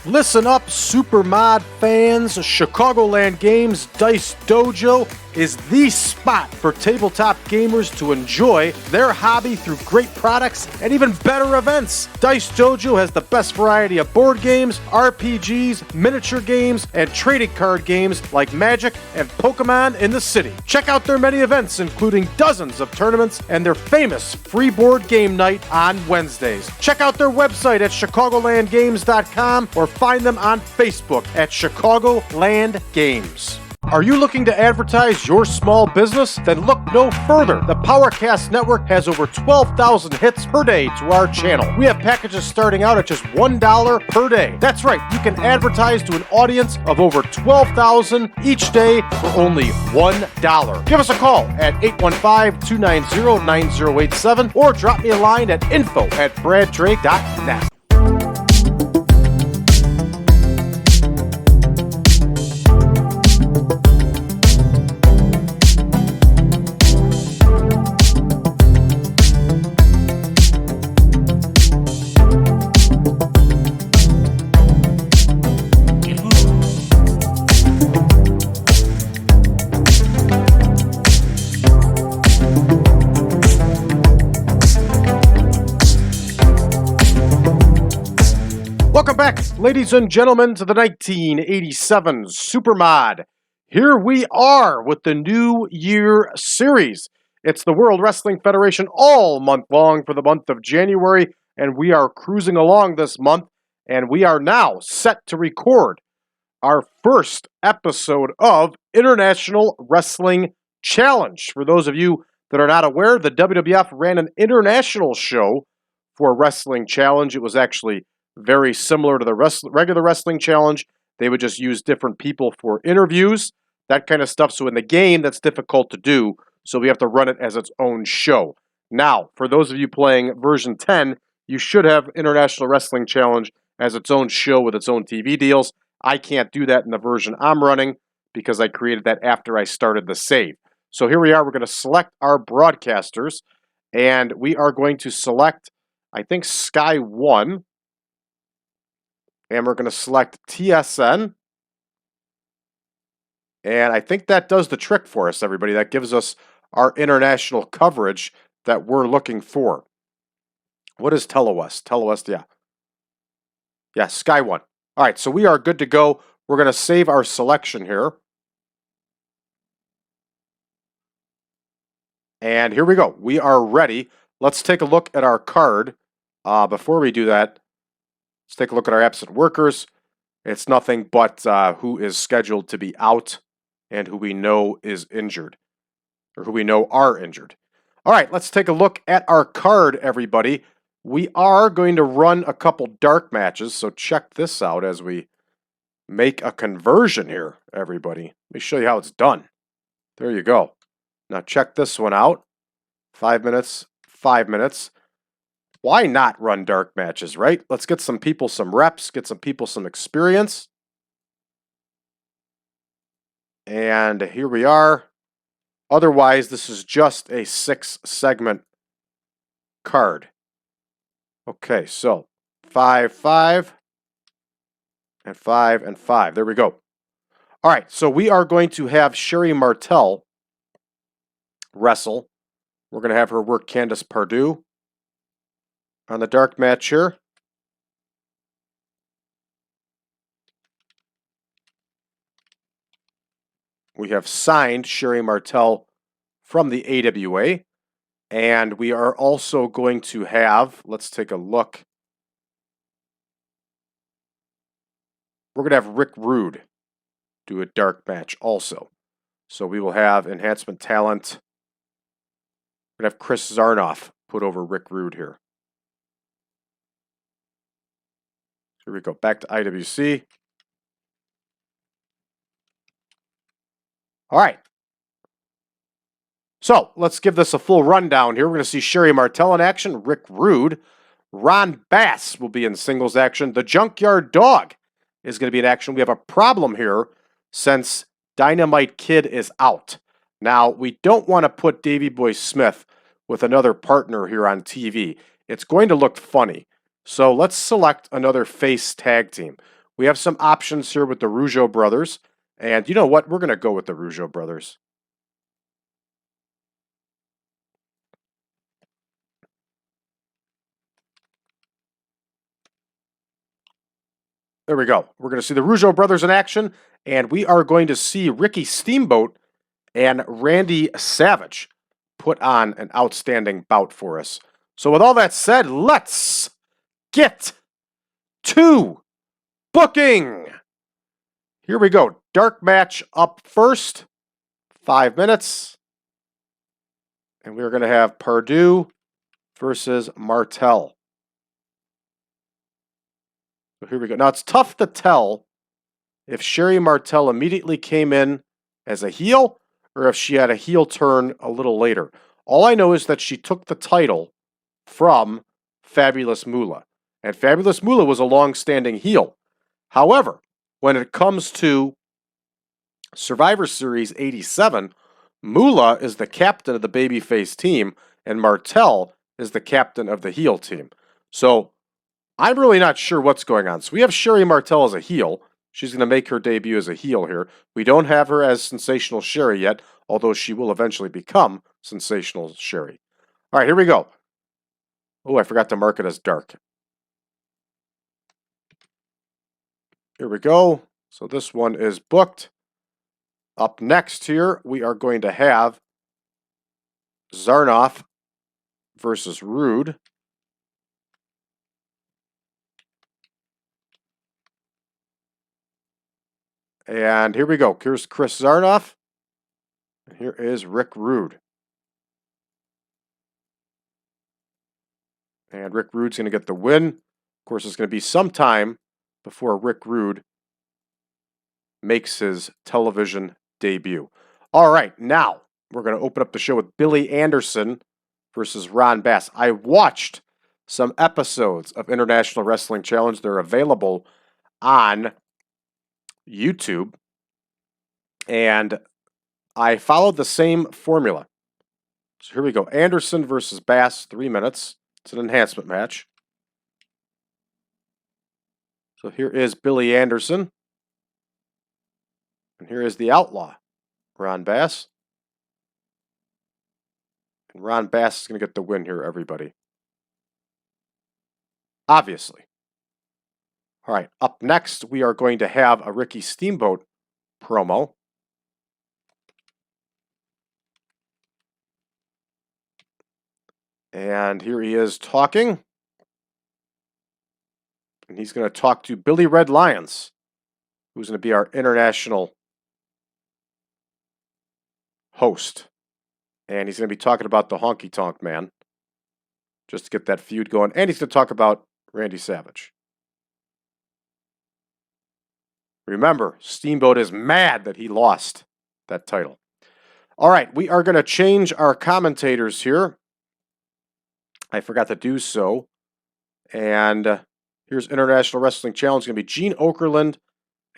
Listen up, Supermod fans. Chicagoland Games Dice Dojo is the spot for tabletop gamers to enjoy their hobby through great products and even better events. Dice Dojo has the best variety of board games, RPGs, miniature games, and trading card games like Magic and Pokemon in the city. Check out their many events, including dozens of tournaments and their famous free board game night on Wednesdays. Check out their website at chicagolandgames.com or find them on Facebook at Chicagoland Games. Are you looking to advertise your small business? Then look no further. The PowerCast Network has over 12,000 hits per day to our channel. We have packages starting out at just $1 per day. That's right, you can advertise to an audience of over 12,000 each day for only $1. Give us a call at 815-290-9087 or drop me a line at info@braddrake.net. Welcome back, ladies and gentlemen, to the 1987 Supermod. Here we are with the New Year series. It's the World Wrestling Federation all month long for the month of January, and we are cruising along this month, and we are now set to record our first episode of International Wrestling Challenge. For those of you that are not aware, the WWF ran an international show for Wrestling Challenge. It was actually very similar to the regular Wrestling Challenge. They would just use different people for interviews, that kind of stuff. So in the game, that's difficult to do, so we have to run it as its own show. Now, for those of you playing version 10, you should have International Wrestling Challenge as its own show with its own TV deals. I can't do that in the version I'm running because I created that after I started the save. So here we are. We're going to select our broadcasters, and we are going to select, I think, Sky 1. And we're going to select TSN. And I think that does the trick for us, everybody. That gives us our international coverage that we're looking for. What is Telewest? Telewest, yeah. Yeah, Sky 1. All right, so we are good to go. We're going to save our selection here. And here we go. We are ready. Let's take a look at our card. Before we do that, let's take a look at our absent workers. It's nothing but who is scheduled to be out and who we know is injured, or who we know are injured. All right, let's take a look at our card, everybody. We are going to run a couple dark matches, so check this out as we make a conversion here, everybody. Let me show you how it's done. There you go. Now check this one out. 5 minutes, 5 minutes. Why not run dark matches, right? Let's get some people some reps, get some people some experience. And here we are. Otherwise, this is just a 6-segment card. Okay, so 5, 5, and 5, and 5. There we go. All right, so we are going to have Sherri Martel wrestle. We're going to have her work Candice Pardue on the dark match here. We have signed Sherri Martel from the AWA. And we are also going to have, let's take a look. We're going to have Rick Rude do a dark match also. So we will have enhancement talent. We're going to have Chris Zarnoff put over Rick Rude here. Here we go, back to IWC. All right. So let's give this a full rundown here. We're going to see Sherri Martel in action, Rick Rude. Ron Bass will be in singles action. The Junkyard Dog is going to be in action. We have a problem here since Dynamite Kid is out. Now, we don't want to put Davey Boy Smith with another partner here on TV. It's going to look funny. So let's select another face tag team. We have some options here with the Rougeau brothers. And you know what? We're going to go with the Rougeau brothers. There we go. We're going to see the Rougeau brothers in action, and we are going to see Ricky Steamboat and Randy Savage put on an outstanding bout for us. So with all that said, let's get to booking. Here we go. Dark match up first. 5 minutes. And we're going to have Pardue versus Martel. So here we go. Now, it's tough to tell if Sherri Martel immediately came in as a heel or if she had a heel turn a little later. All I know is that she took the title from Fabulous Moolah. And Fabulous Moolah was a long-standing heel. However, when it comes to Survivor Series 87, Moolah is the captain of the babyface team, and Martel is the captain of the heel team. So I'm really not sure what's going on. So we have Sherri Martel as a heel. She's going to make her debut as a heel here. We don't have her as Sensational Sherri yet, although she will eventually become Sensational Sherri. All right, here we go. Oh, I forgot to mark it as dark. Here we go. So this one is booked. Up next here, we are going to have Zarnoff versus Rude. And here we go. Here's Chris Zarnoff. And here is Rick Rude. And Rick Rude's going to get the win. Of course, it's going to be some time before Rick Rude makes his television debut. All right, now we're going to open up the show with Billy Anderson versus Ron Bass. I watched some episodes of International Wrestling Challenge. They're available on YouTube. And I followed the same formula. So here we go. Anderson versus Bass, 3 minutes. It's an enhancement match. So here is Billy Anderson. And here is the Outlaw, Ron Bass. And Ron Bass is going to get the win here, everybody. Obviously. All right, up next, we are going to have a Ricky Steamboat promo. And here he is talking. And he's going to talk to Billy Red Lions, who's going to be our international host. And he's going to be talking about the Honky Tonk Man, just to get that feud going. And he's going to talk about Randy Savage. Remember, Steamboat is mad that he lost that title. All right, we are going to change our commentators here. I forgot to do so. And here's International Wrestling Challenge. It's going to be Gene Okerlund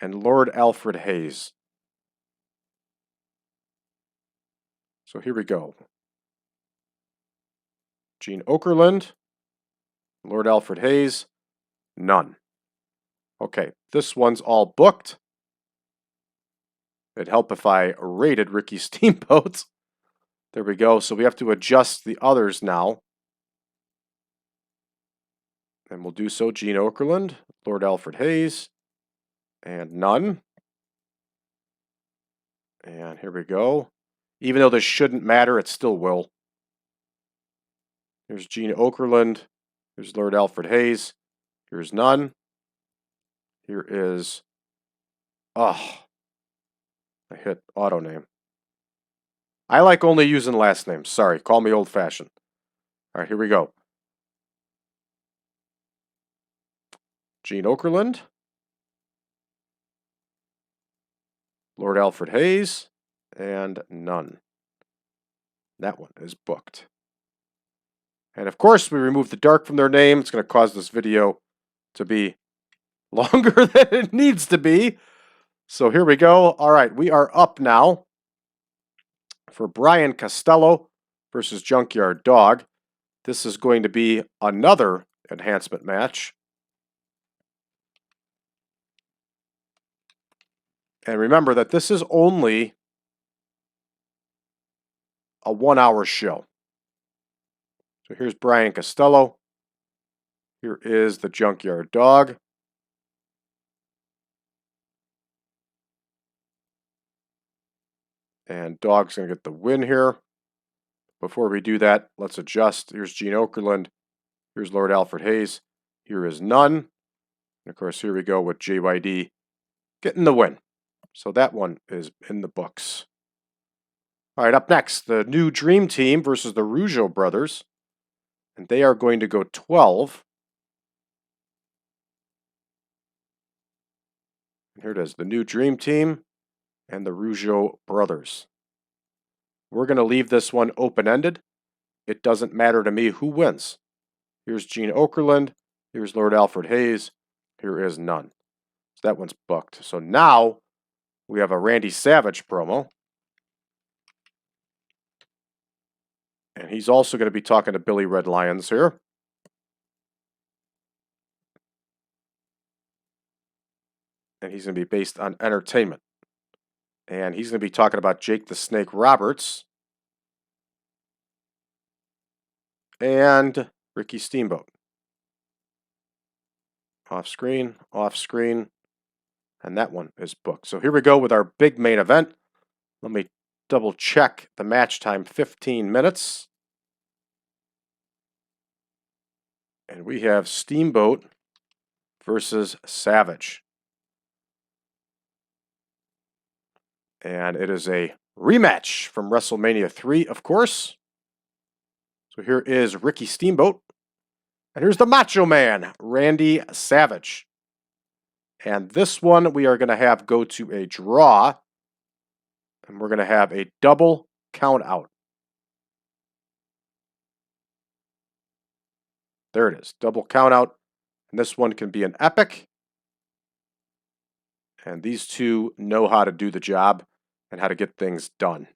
and Lord Alfred Hayes. So here we go. Gene Okerlund, Lord Alfred Hayes, none. Okay, this one's all booked. It'd help if I rated Ricky Steamboat. There we go. So we have to adjust the others now. And we'll do so. Gene Okerlund, Lord Alfred Hayes, and none. And here we go. Even though this shouldn't matter, it still will. Here's Gene Okerlund. Here's Lord Alfred Hayes. Here's none. Here is... I hit auto name. I like only using last names. Sorry, call me old-fashioned. All right, here we go. Gene Okerlund. Lord Alfred Hayes. And none. That one is booked. And of course, we removed the dark from their name. It's going to cause this video to be longer than it needs to be. So here we go. All right, we are up now for Brian Costello versus Junkyard Dog. This is going to be another enhancement match. And remember that this is only a 1-hour show. So here's Brian Costello. Here is the Junkyard Dog. And Dog's going to get the win here. Before we do that, let's adjust. Here's Gene Okerlund. Here's Lord Alfred Hayes. Here is none. And of course, here we go with JYD getting the win. So that one is in the books. All right, up next, the new Dream Team versus the Rougeau brothers. And they are going to go 12. And here it is, the new Dream Team and the Rougeau brothers. We're going to leave this one open-ended. It doesn't matter to me who wins. Here's Gene Okerlund. Here's Lord Alfred Hayes. Here is none. So that one's booked. So now we have a Randy Savage promo. And he's also going to be talking to Billy Red Lyons here. And he's going to be based on entertainment. And he's going to be talking about Jake the Snake Roberts and Ricky Steamboat. Off screen, and that one is booked. So here we go with our big main event. Let me double check the match time, 15 minutes. And we have Steamboat versus Savage. And it is a rematch from WrestleMania 3, of course. So here is Ricky Steamboat. And here's the Macho Man, Randy Savage. And this one we are going to have go to a draw. And we're going to have a double count out. There it is, double count out. And this one can be an epic. And these two know how to do the job and how to get things done.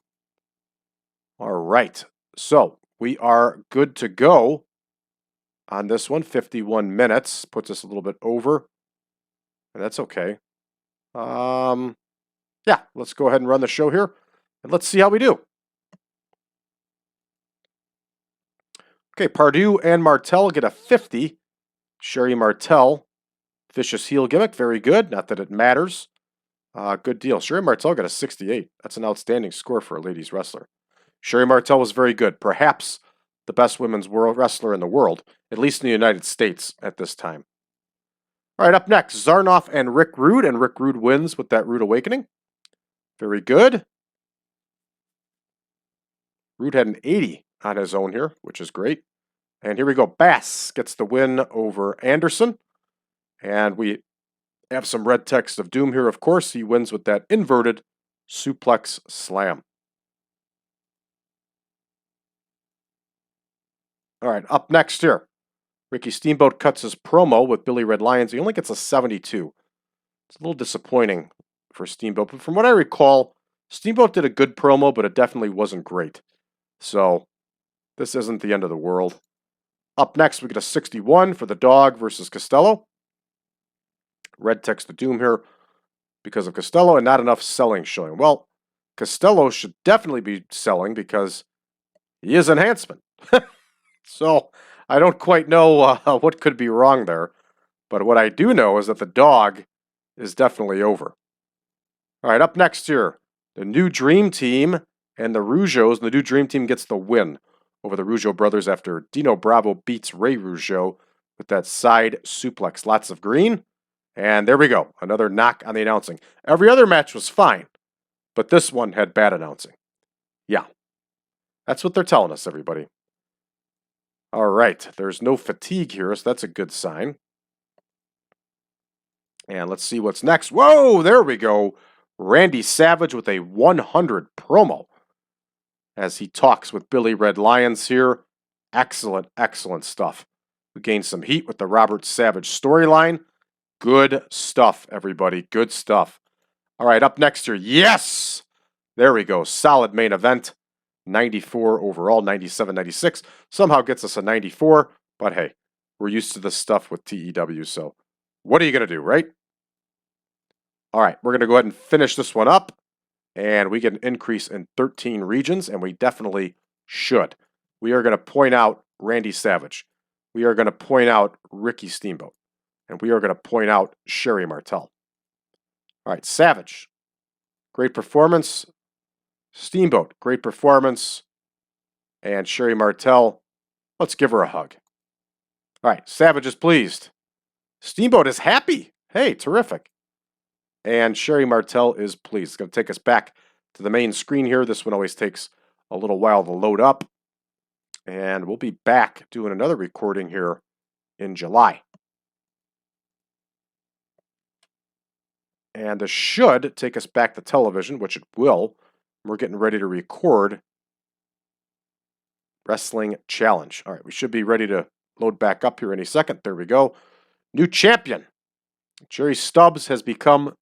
All right, so we are good to go on this one. 51 minutes puts us a little bit over, and that's okay. Yeah, let's go ahead and run the show here, and let's see how we do. Okay, Pardue and Martel get a 50. Sherri Martel, vicious heel gimmick, very good. Not that it matters. Good deal. Sherri Martel got a 68. That's an outstanding score for a ladies wrestler. Sherri Martel was very good. Perhaps the best women's world wrestler in the world, at least in the United States at this time. All right, up next, Zarnoff and Rick Rude, and Rick Rude wins with that Rude Awakening. Very good. Rude had an 80 on his own here, which is great. And here we go. Bass gets the win over Anderson. And we have some red text of doom here, of course. He wins with that inverted suplex slam. All right, up next here. Ricky Steamboat cuts his promo with Billy Red Lyons. He only gets a 72. It's a little disappointing for Steamboat. But from what I recall, Steamboat did a good promo, but it definitely wasn't great. So this isn't the end of the world. Up next, we get a 61 for the Dog versus Costello. Red text of doom here because of Costello and not enough selling showing. Well, Costello should definitely be selling because he is enhancement. So I don't quite know what could be wrong there. But what I do know is that the Dog is definitely over. All right, up next here, the new Dream Team and the Rougeaus. The new Dream Team gets the win over the Rougeau brothers after Dino Bravo beats Ray Rougeau with that side suplex. Lots of green. And there we go. Another knock on the announcing. Every other match was fine, but this one had bad announcing. Yeah, that's what they're telling us, everybody. All right, there's no fatigue here, so that's a good sign. And let's see what's next. Whoa, there we go. Randy Savage with a 100 promo as he talks with Billy Red Lyons here. Excellent, excellent stuff. We gained some heat with the Robert Savage storyline. Good stuff, everybody. Good stuff. All right, up next here. Yes! There we go. Solid main event. 94 overall, 97, 96. Somehow gets us a 94. But hey, we're used to this stuff with TEW, so what are you going to do, right? All right, we're going to go ahead and finish this one up. And we get an increase in 13 regions, and we definitely should. We are going to point out Randy Savage. We are going to point out Ricky Steamboat. And we are going to point out Sherri Martel. All right, Savage, great performance. Steamboat, great performance. And Sherri Martel, let's give her a hug. All right, Savage is pleased. Steamboat is happy. Hey, terrific. And Sherri Martel is pleased. It's going to take us back to the main screen here. This one always takes a little while to load up. And we'll be back doing another recording here in July. And this should take us back to television, which it will. We're getting ready to record Wrestling Challenge. All right, we should be ready to load back up here any second. There we go. New champion. Jerry Stubbs has become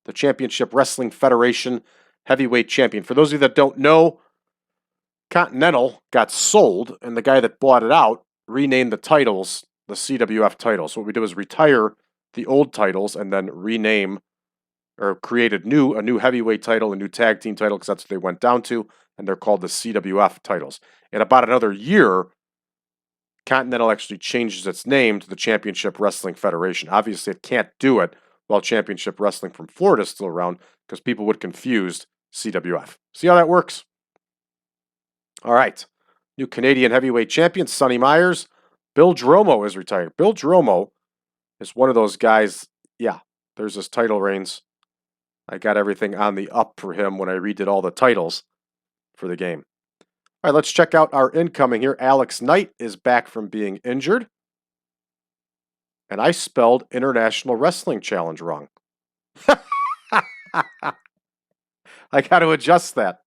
the Championship Wrestling Federation heavyweight champion. For those of you that don't know, Continental got sold, and the guy that bought it out renamed the titles the CWF titles. So what we did was retire the old titles and then rename or created a new heavyweight title, a new tag team title, because that's what they went down to, and they're called the CWF titles. In about another year, Continental actually changes its name to the Championship Wrestling Federation. Obviously, it can't do it while Championship Wrestling from Florida is still around, because people would confuse CWF. See how that works? All right. New Canadian heavyweight champion, Sonny Myers. Bill Dromo is retired. Bill Dromo is one of those guys, yeah, there's his title reigns. I got everything on the up for him when I redid all the titles for the game. All right, let's check out our incoming here. Alex Knight is back from being injured. And I spelled International Wrestling Challenge wrong. I got to adjust that.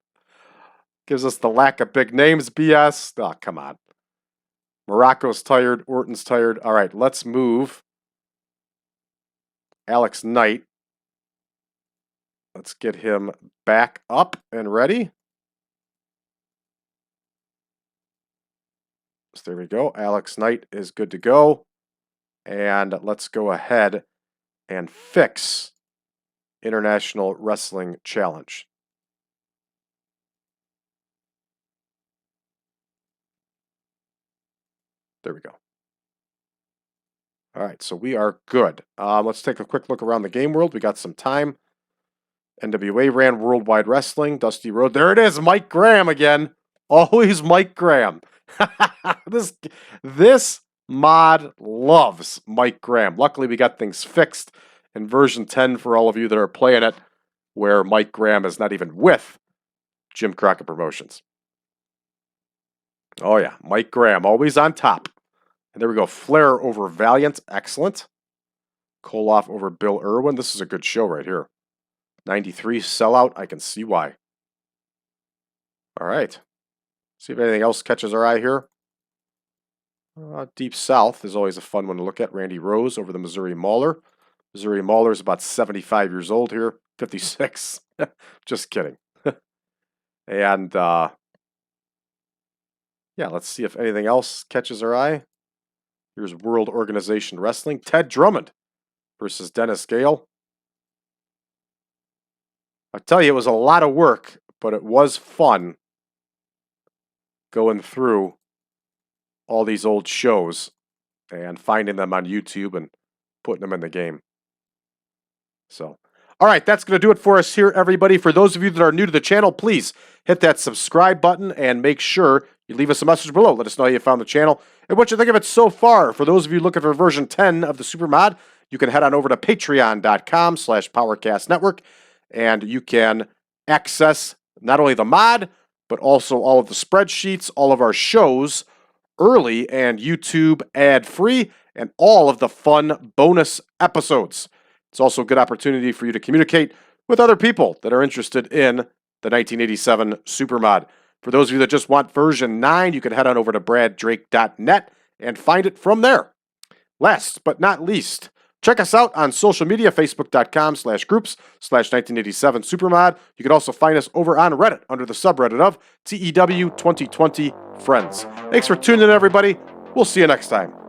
Gives us the lack of big names BS. Oh, come on. Morocco's tired. Orton's tired. All right, let's move Alex Knight. Let's get him back up and ready. So there we go. Alex Knight is good to go. And let's go ahead and fix International Wrestling Challenge. There we go. All right, so we are good. Let's take a quick look around the game world. We got some time. NWA ran Worldwide Wrestling. Dusty Rhodes. There it is, Mike Graham again. Always Mike Graham. This mod loves Mike Graham. Luckily, we got things fixed in version 10 for all of you that are playing it, where Mike Graham is not even with Jim Crockett Promotions. Oh, yeah, Mike Graham, always on top. And there we go. Flair over Valiant. Excellent. Koloff over Bill Irwin. This is a good show right here. 93 sellout. I can see why. All right. See if anything else catches our eye here. Deep South is always a fun one to look at. Randy Rose over the Missouri Mauler. Missouri Mauler is about 75 years old here. 56. Just kidding. And, yeah, let's see if anything else catches our eye. Here's World Organization Wrestling. Ted Drummond versus Dennis Gale. I tell you, it was a lot of work, but it was fun going through all these old shows and finding them on YouTube and putting them in the game. So, all right, that's going to do it for us here, everybody. For those of you that are new to the channel, please hit that subscribe button and make sure you leave us a message below. Let us know how you found the channel and what you think of it so far. For those of you looking for version 10 of the Supermod, you can head on over to patreon.com/PowerCastNetwork, and you can access not only the mod, but also all of the spreadsheets, all of our shows early and YouTube ad-free, and all of the fun bonus episodes. It's also a good opportunity for you to communicate with other people that are interested in the 1987 Supermod. For those of you that just want version 9, you can head on over to braddrake.net and find it from there. Last but not least, check us out on social media, facebook.com/groups/1987 Supermod. You can also find us over on Reddit under the subreddit of TEW 2020 Friends. Thanks for tuning in, everybody. We'll see you next time.